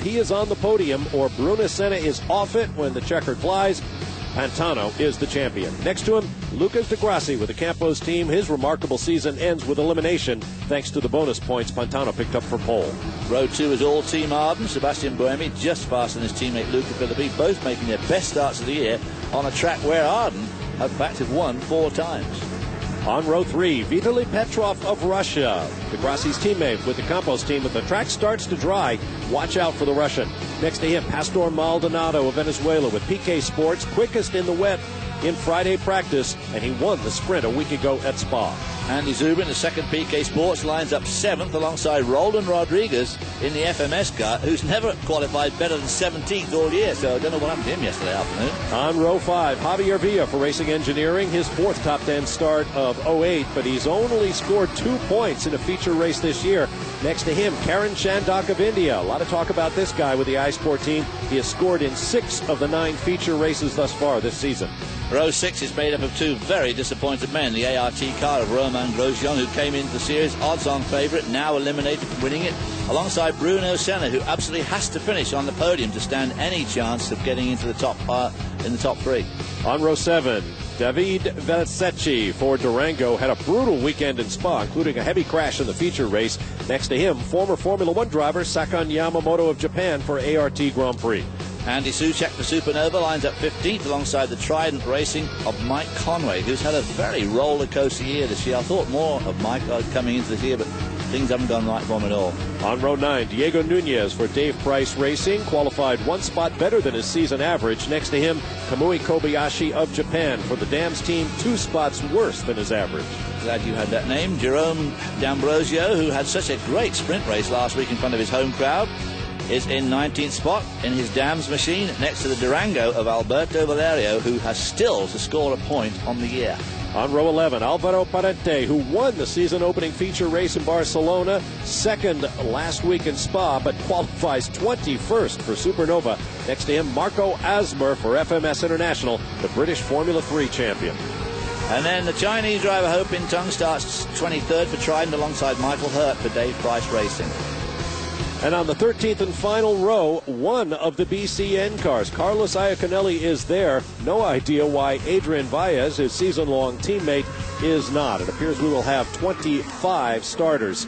he is on the podium or Bruno Senna is off it when the checkered flies, Pantano is the champion. Next to him, Lucas de Grassi with the Campos team. His remarkable season ends with elimination thanks to the bonus points Pantano picked up for pole. Row 2 is all Team Arden. Sebastian Buemi just faster than his teammate Luca Filippi, both making their best starts of the year on a track where Arden, in fact, have won 4 times. On row 3, Vitaly Petrov of Russia, de Grassi's teammate with the Campos team. If the track starts to dry, watch out for the Russian. Next to him, Pastor Maldonado of Venezuela with PK Sports, quickest in the wet in Friday practice, and he won the sprint a week ago at Spa. Andy Zubin, the second PK Sports, lines up 7th alongside Roland Rodriguez in the FMS car, who's never qualified better than 17th all year, so I don't know what happened to him yesterday afternoon. On row 5, Javier Villa for Racing Engineering, his 4th top 10 start of 08, but he's only scored 2 points in a feature race this year. Next to him, Karan Chandak of India. A lot of talk about this guy with the iSport team. He has scored in 6 of the 9 feature races thus far this season. Row 6 is made up of 2 very disappointed men. The ART car of Romain Grosjean, who came into the series odds-on favourite, now eliminated from winning it, alongside Bruno Senna, who absolutely has to finish on the podium to stand any chance of getting into the top in the top 3. On row 7, David Velcecchi for Durango had a brutal weekend in Spa, including a heavy crash in the feature race. Next to him, former Formula One driver Sakan Yamamoto of Japan for ART Grand Prix. Andy Soucek for Supernova lines up 15th alongside the Trident Racing of Mike Conway, who's had a very roller coaster year this year. I thought more of Mike coming into this year, but things haven't gone right for him at all. On row 9, Diego Nunez for Dave Price Racing, qualified 1 spot better than his season average. Next to him, Kamui Kobayashi of Japan for the Dams team, 2 spots worse than his average. Glad you had that name. Jerome D'Ambrosio, who had such a great sprint race last week in front of his home crowd, is in 19th spot in his Dams machine next to the Durango of Alberto Valerio, who has still to score a point on the year. On row 11, Alvaro Parente, who won the season opening feature race in Barcelona, 2nd last week in Spa, but qualifies 21st for Supernova. Next to him, Marco Asmer for FMS International, the British Formula 3 champion. And then the Chinese driver Ho Pin Tung starts 23rd for Trident alongside Michael Hurt for Dave Price Racing. And on the 13th and final row, one of the BCN cars, Carlos Iaconelli, is there. No idea why Adrian Baez, his season-long teammate, is not. It appears we will have 25 starters.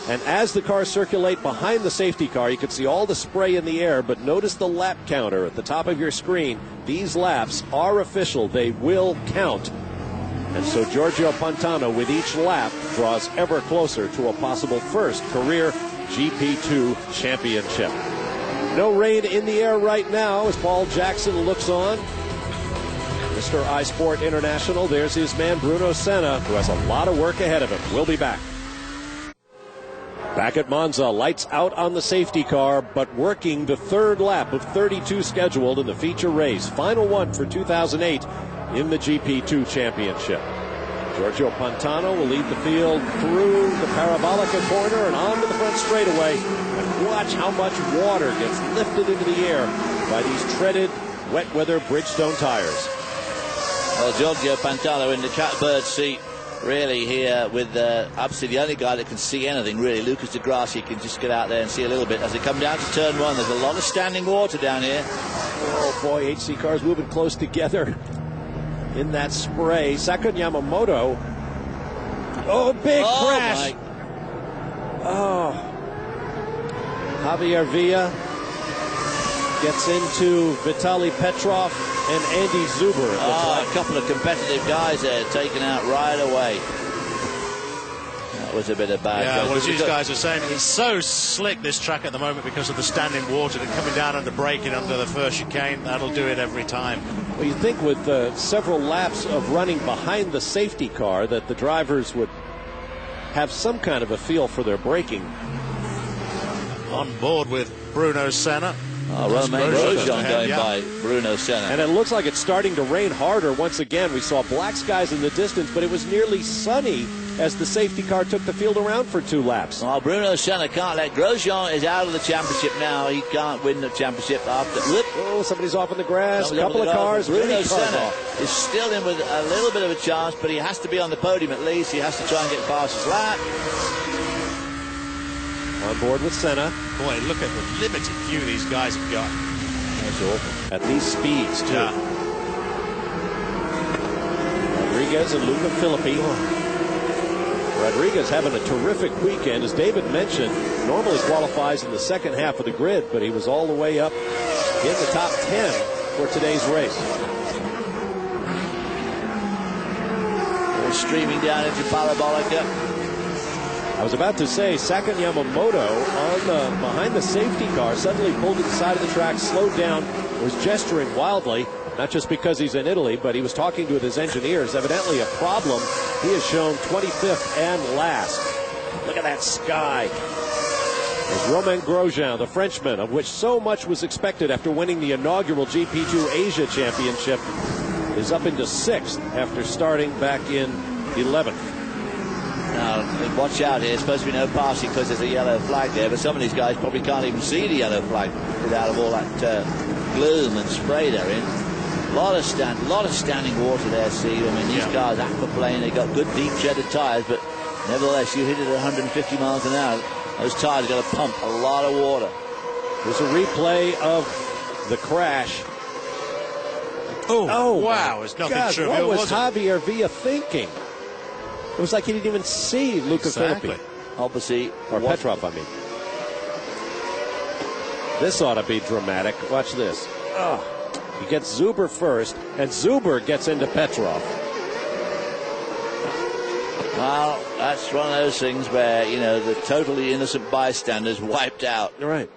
And as the cars circulate behind the safety car, you can see all the spray in the air, but notice the lap counter at the top of your screen. These laps are official. They will count. And so Giorgio Pantano, with each lap, draws ever closer to a possible first career GP2 championship. No rain in the air right now as Paul Jackson looks on. Mr. iSport International, there's his man Bruno Senna, who has a lot of work ahead of him. We'll be back. Back at Monza, lights out on the safety car, but working the 3rd lap of 32 scheduled in the feature race. Final one for 2008 in the GP2 championship. Giorgio Pantano will lead the field through the Parabolica corner and onto the front straightaway. And watch how much water gets lifted into the air by these treaded, wet weather Bridgestone tires. Well, Giorgio Pantano in the catbird seat, really here with absolutely the only guy that can see anything, really. Lucas de Grassi can just get out there and see a little bit. As they come down to turn 1, there's a lot of standing water down here. Oh, boy, HC cars moving close together in that spray. Sakun Yamamoto. Oh, big crash. Oh. Javier Villa gets into Vitaly Petrov and Andy Zuber. A couple of competitive guys there taken out right away. That was a bit of bad. Yeah, well, as these guys are saying, it's so slick, this track at the moment, because of the standing water and coming down under braking under the first chicane. That'll do it every time. Well, you think with several laps of running behind the safety car that the drivers would have some kind of a feel for their braking. On board with Bruno Senna. Romain Grosjean going by Bruno Senna. And it looks like it's starting to rain harder once again. We saw black skies in the distance, but it was nearly sunny as the safety car took the field around for 2 laps. Well, Bruno Senna can't let. Grosjean is out of the championship now. He can't win the championship after. Oh, somebody's off in the grass. A couple of cars. Bruno Senna is still in with a little bit of a chance, but he has to be on the podium at least. He has to try and get past his lap. On board with Senna. Boy, look at the limited view these guys have got. That's awful. At these speeds, too. Yeah. Rodriguez and Luca Filippi. Rodriguez having a terrific weekend. As David mentioned, normally qualifies in the second half of the grid, but he was all the way up in the top 10 for today's race. We're streaming down into Parabolica. I was about to say, Sakan Yamamoto on behind the safety car suddenly pulled to the side of the track, slowed down, was gesturing wildly, not just because he's in Italy, but he was talking to his engineers. Evidently a problem. He has shown 25th and last. Look at that sky. There's Romain Grosjean, the Frenchman, of which so much was expected after winning the inaugural GP2 Asia Championship, is up into 6th after starting back in 11th. Now, watch out here. It's supposed to be no passing because there's a yellow flag there, but some of these guys probably can't even see the yellow flag without all that gloom and spray they're in. A lot of standing water there, Steve. I mean, these cars aquaplane, they got good deep shedded tires, but nevertheless, you hit it at 150 miles an hour. Those tires are going to pump a lot of water. There's a replay of the crash. Oh wow, it's nothing trivial. What was Javier Villa thinking? It was like he didn't even see Luca Filippi. Obviously. Or Petrov, I mean. This ought to be dramatic. Watch this. Oh. He gets Zuber first, and Zuber gets into Petrov. Well, that's one of those things where, you know, the totally innocent bystanders wiped out. Right.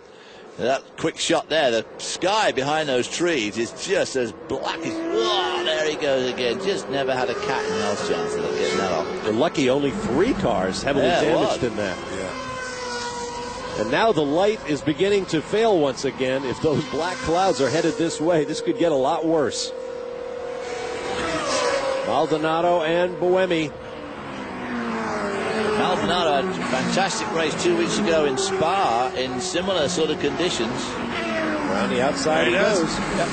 That quick shot there, the sky behind those trees is just as black as... Oh, there he goes again. Just never had a cat and mouse chance of getting that off. We're lucky only 3 cars heavily damaged in that. Yeah. And now the light is beginning to fail once again. If those black clouds are headed this way, this could get a lot worse. Maldonado and Buemi. Maldonado had a fantastic race 2 weeks ago in Spa in similar sort of conditions. Around the outside he goes. Yep.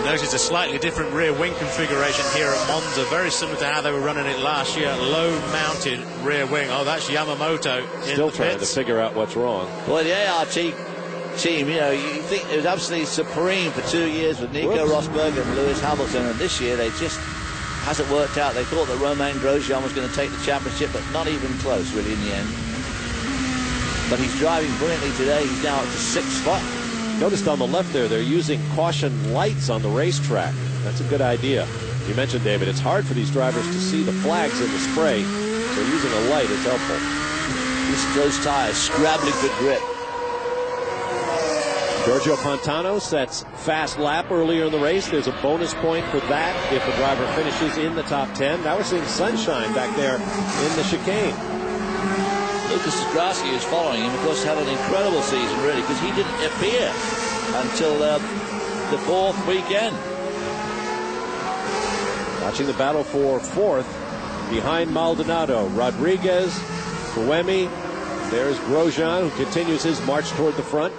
Notice a slightly different rear wing configuration here at Monza, very similar to how they were running it last year. Low mounted rear wing. Oh, that's Yamamoto. Still trying to figure out what's wrong. Well, the ART team, you know, you think it was absolutely supreme for 2 years with Nico Rosberg and Lewis Hamilton, and this year they just hasn't worked out. They thought that Romain Grosjean was going to take the championship, but not even close, really, in the end. But he's driving brilliantly today. He's now up to 6th spot. Noticed on the left there, they're using caution lights on the racetrack. That's a good idea. You mentioned, David, it's hard for these drivers to see the flags in the spray, so using a light is helpful. Those tires scrabbling for grip. Giorgio Pantano sets fast lap earlier in the race. There's a bonus point for that if the driver finishes in the top 10. Now we're seeing sunshine back there in the chicane. Lucas Grassi is following him. Of course, had an incredible season, really, because he didn't appear until the 4th weekend. Watching the battle for 4th behind Maldonado. Rodriguez, Buemi. There's Grosjean, who continues his march toward the front.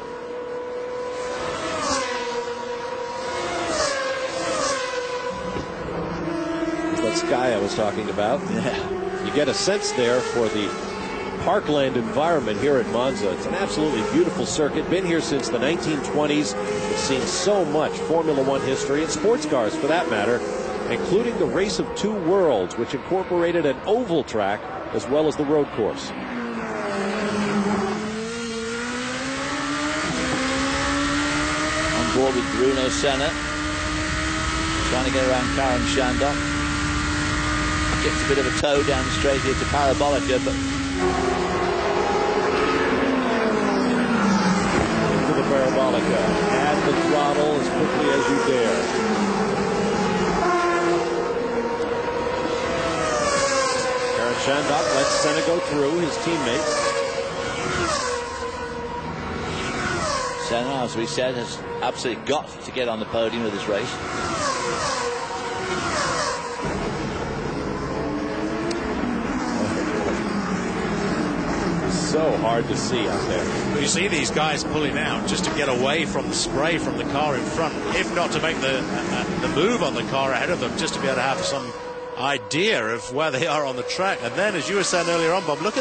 That sky I was talking about. Yeah. You get a sense there for the parkland environment here at Monza. It's an absolutely beautiful circuit. Been here since the 1920s. It's seen so much Formula One history and sports cars for that matter, including the Race of Two Worlds, which incorporated an oval track as well as the road course. On board with Bruno Senna, trying to get around Karen Shandon. Gets a bit of a tow down straight here to Parabolica, but into the Parabolica. Add the throttle as quickly as you dare. Karen Shandon lets Senna go through, his teammate. Senna, as we said, has absolutely got to get on the podium of this race. So hard to see out there. Well, you see these guys pulling out just to get away from the spray from the car in front, if not to make the move on the car ahead of them, just to be able to have some idea of where they are on the track. And then, as you were saying earlier on, Bob, look at